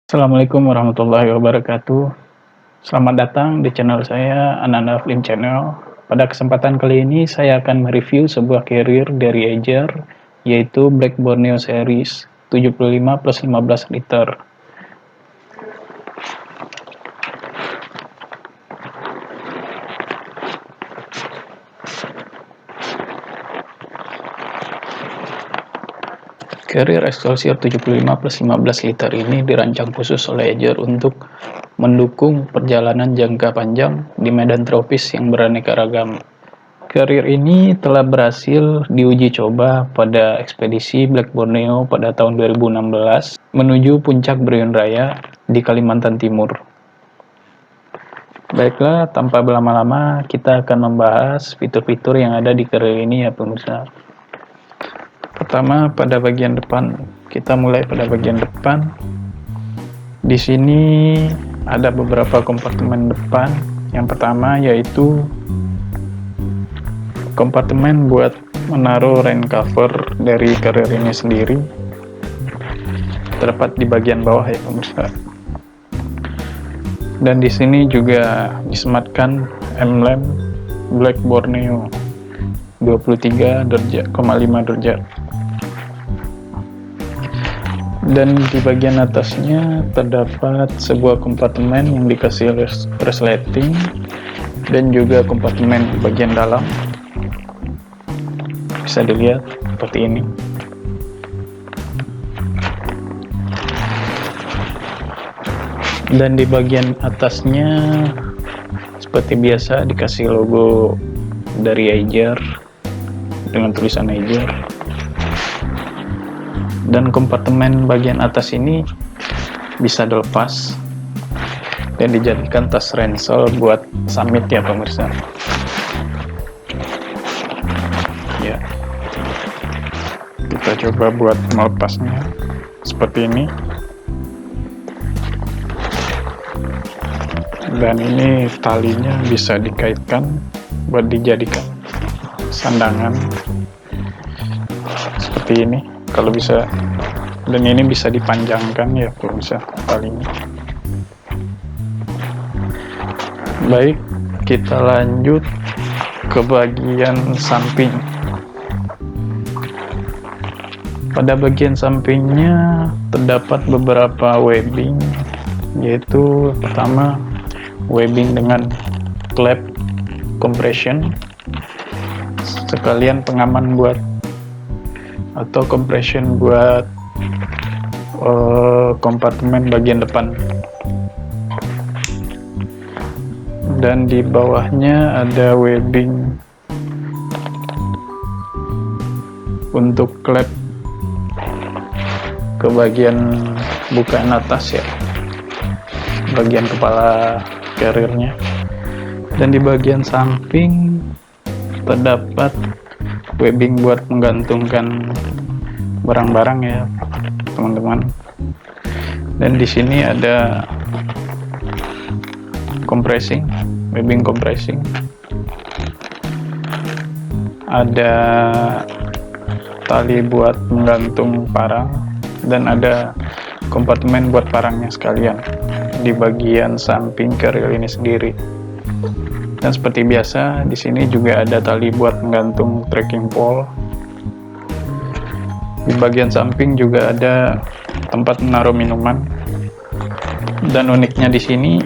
Assalamualaikum warahmatullahi wabarakatuh. Selamat datang di channel saya, Ananda Film Channel. Pada kesempatan kali ini saya akan mereview sebuah carrier dari Ager, yaitu Black Borneo Series 75 plus 15 liter. Carrier Excelsior 75 plus 15 liter ini dirancang khusus oleh Ager untuk mendukung perjalanan jangka panjang di medan tropis yang beraneka ragam. Carrier ini telah berhasil diuji coba pada ekspedisi Black Borneo pada tahun 2016 menuju puncak Bryon Raya di Kalimantan Timur. Baiklah, tanpa berlama-lama kita akan membahas fitur-fitur yang ada di carrier ini ya pemirsa. Pertama, pada bagian depan. Kita mulai pada bagian depan. Di sini ada beberapa kompartemen depan. Yang pertama yaitu kompartemen buat menaruh rain cover dari carrier ini sendiri. Terdapat di bagian bawah ya pemirsa. Dan di sini juga disematkan emblem Black Borneo 23,5 derajat. Dan di bagian atasnya terdapat sebuah kompartemen yang dikasih resleting dan juga kompartemen di bagian dalam. Bisa dilihat seperti ini. Dan di bagian atasnya seperti biasa dikasih logo dari Ager dengan tulisan Ager. Dan kompartemen bagian atas ini bisa dilepas dan dijadikan tas ransel buat summit ya pemirsa. Ya, kita coba buat melepasnya seperti ini. Dan ini talinya bisa dikaitkan buat dijadikan sandangan seperti ini. Kalau bisa, dan ini bisa dipanjangkan ya pemirsa talinya. Baik, kita lanjut ke bagian samping. Pada bagian sampingnya terdapat beberapa webbing, yaitu pertama webbing dengan klep compression, sekalian pengaman buat atau compression buat kompartemen bagian depan. Dan di bawahnya ada webbing untuk klep ke bagian bukaan atas ya, bagian kepala carriernya. Dan di bagian samping terdapat webbing buat menggantungkan barang-barang ya teman-teman. Dan di sini ada compressing, webbing compressing, ada tali buat menggantung parang, dan ada kompartemen buat parangnya sekalian di bagian samping carrier ini sendiri. Dan seperti biasa, di sini juga ada tali buat menggantung trekking pole. Di bagian samping juga ada tempat menaruh minuman. Dan uniknya di sini,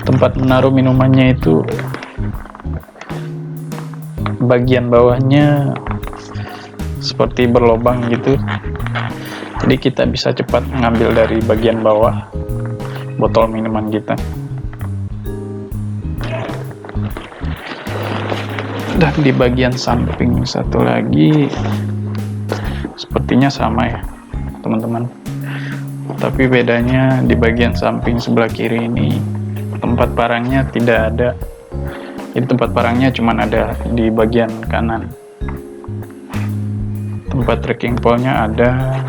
tempat menaruh minumannya itu bagian bawahnya seperti berlobang gitu. Jadi kita bisa cepat mengambil dari bagian bawah botol minuman kita. Dan di bagian samping satu lagi sepertinya sama ya teman-teman, tapi bedanya di bagian samping sebelah kiri ini tempat parangnya tidak ada. Jadi tempat parangnya cuma ada di bagian kanan. Tempat trekking pole-nya ada,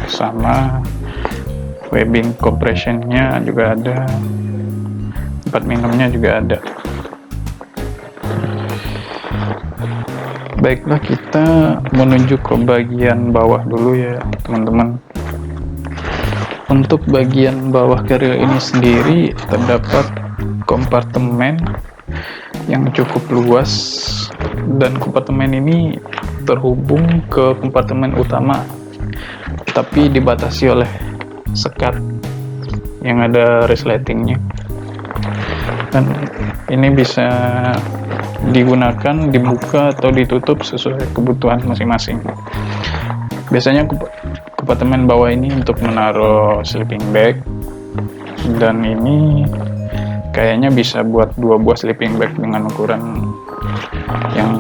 sama webbing compression-nya juga ada, tempat minumnya juga ada. Baiklah, kita menuju ke bagian bawah dulu ya teman-teman. Untuk bagian bawah keril ini sendiri terdapat kompartemen yang cukup luas, dan kompartemen ini terhubung ke kompartemen utama, tapi dibatasi oleh sekat yang ada resletingnya. Dan ini bisa digunakan, dibuka atau ditutup sesuai kebutuhan masing-masing. Biasanya kompartemen bawah ini untuk menaruh sleeping bag, dan ini kayaknya bisa buat 2 buah sleeping bag dengan ukuran yang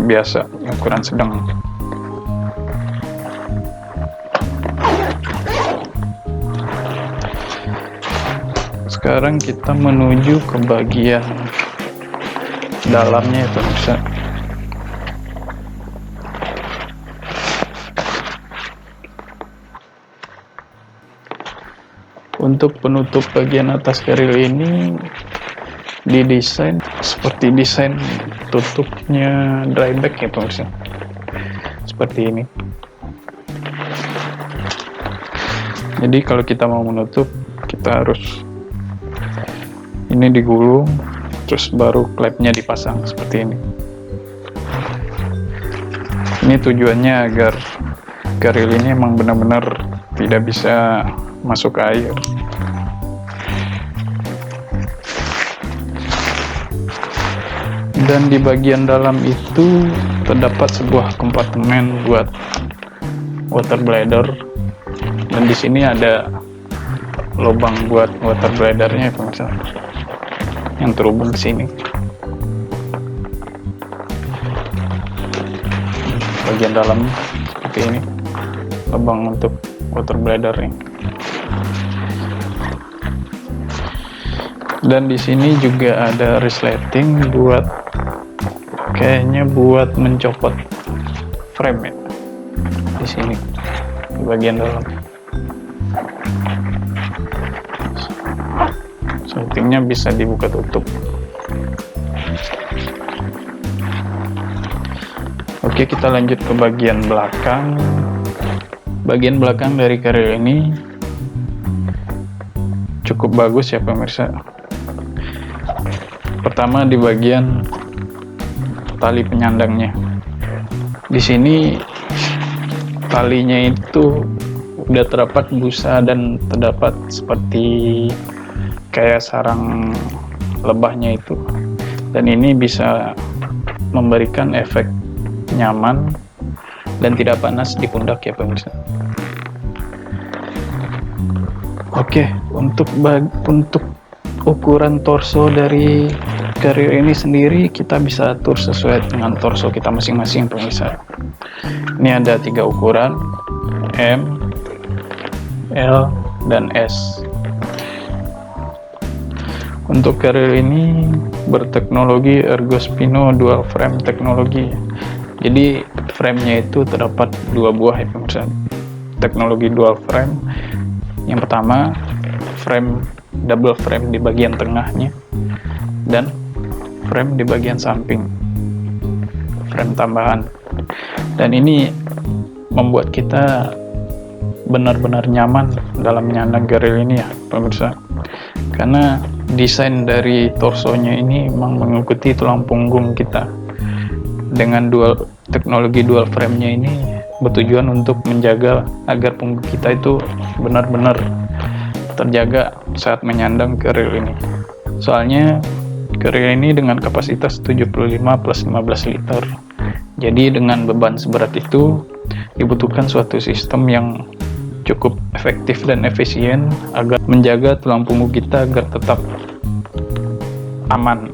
biasa, ukuran sedang. Sekarang kita menuju ke bagian dalamnya ya pemirsa. Untuk penutup bagian atas keril ini didesain seperti desain tutupnya dryback ya pemirsa, seperti ini. Jadi kalau kita mau menutup, kita harus ini digulung, terus baru klepnya dipasang seperti ini. Ini tujuannya agar keril ini emang benar-benar tidak bisa masuk air. Dan di bagian dalam itu terdapat sebuah kompartemen buat water bladder, dan di sini ada lubang buat water bladdernya pemirsa yang terhubung ke sini. Bagian dalam seperti ini, lubang untuk water bladder ini. Dan di sini juga ada resleting buat, kayaknya buat mencopot frame ya. Di sini di bagian dalam. Resletingnya bisa dibuka tutup. Oke, kita lanjut ke bagian belakang. Bagian belakang dari keril ini cukup bagus ya pemirsa. Pertama di bagian tali penyandangnya. Di sini talinya itu udah terdapat busa dan terdapat seperti kayak sarang lebahnya itu. Dan ini bisa memberikan efek nyaman dan tidak panas di pundak ya pemirsa. Oke, untuk ukuran torso dari keril ini sendiri kita bisa atur sesuai dengan torso kita masing-masing pemirsa. Ini ada 3 ukuran, M, L, dan S. Untuk keril ini berteknologi Ergospino dual frame teknologi. Jadi framenya itu terdapat 2 buah ya pemirsa. Teknologi dual frame. Yang pertama frame double frame di bagian tengahnya, dan frame di bagian samping, frame tambahan. Dan ini membuat kita benar-benar nyaman dalam menyandang keril ini ya pemirsa, karena desain dari torsonya ini memang mengikuti tulang punggung kita. Dengan teknologi dual frame-nya ini bertujuan untuk menjaga agar punggung kita itu benar-benar terjaga saat menyandang keril ini. Soalnya keril ini dengan kapasitas 75 plus 15 liter. Jadi dengan beban seberat itu dibutuhkan suatu sistem yang cukup efektif dan efisien agar menjaga tulang punggung kita agar tetap aman.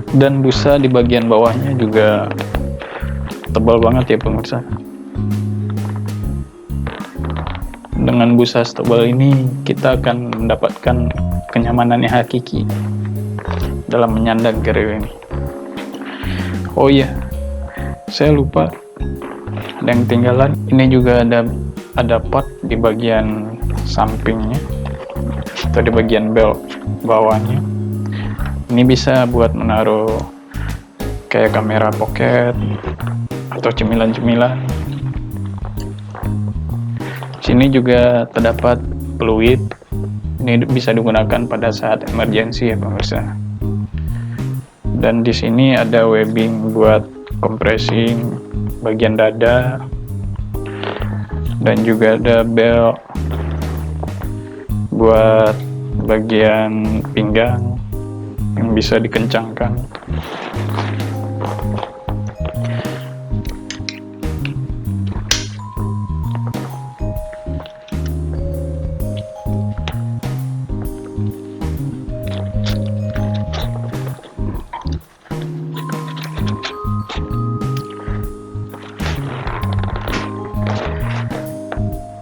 Dan busa di bagian bawahnya juga tebal banget ya pemirsa. Dengan busa setebal ini kita akan mendapatkan kenyamanan yang hakiki dalam menyandang keril ini. Oh iya, saya lupa ada yang ketinggalan. Ini juga ada part di bagian sampingnya atau di bagian belt bawahnya. Ini bisa buat menaruh kayak kamera pocket atau cemilan-cemilan. sini juga terdapat fluid. Ini bisa digunakan pada saat emergensi ya pemirsa. Dan di sini ada webbing buat compressing bagian dada, dan juga ada belt buat bagian pinggang yang bisa dikencangkan.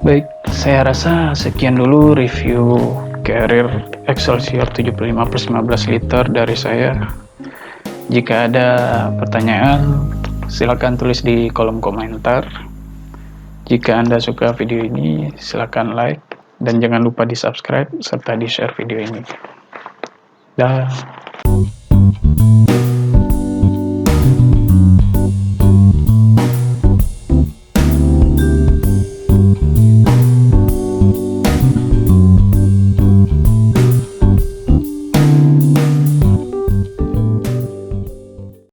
Baik, saya rasa sekian dulu review Carrier Excelsior 75/15 liter dari saya. Jika ada pertanyaan, silakan tulis di kolom komentar. Jika Anda suka video ini, silakan like dan jangan lupa di subscribe serta di share video ini. Dah.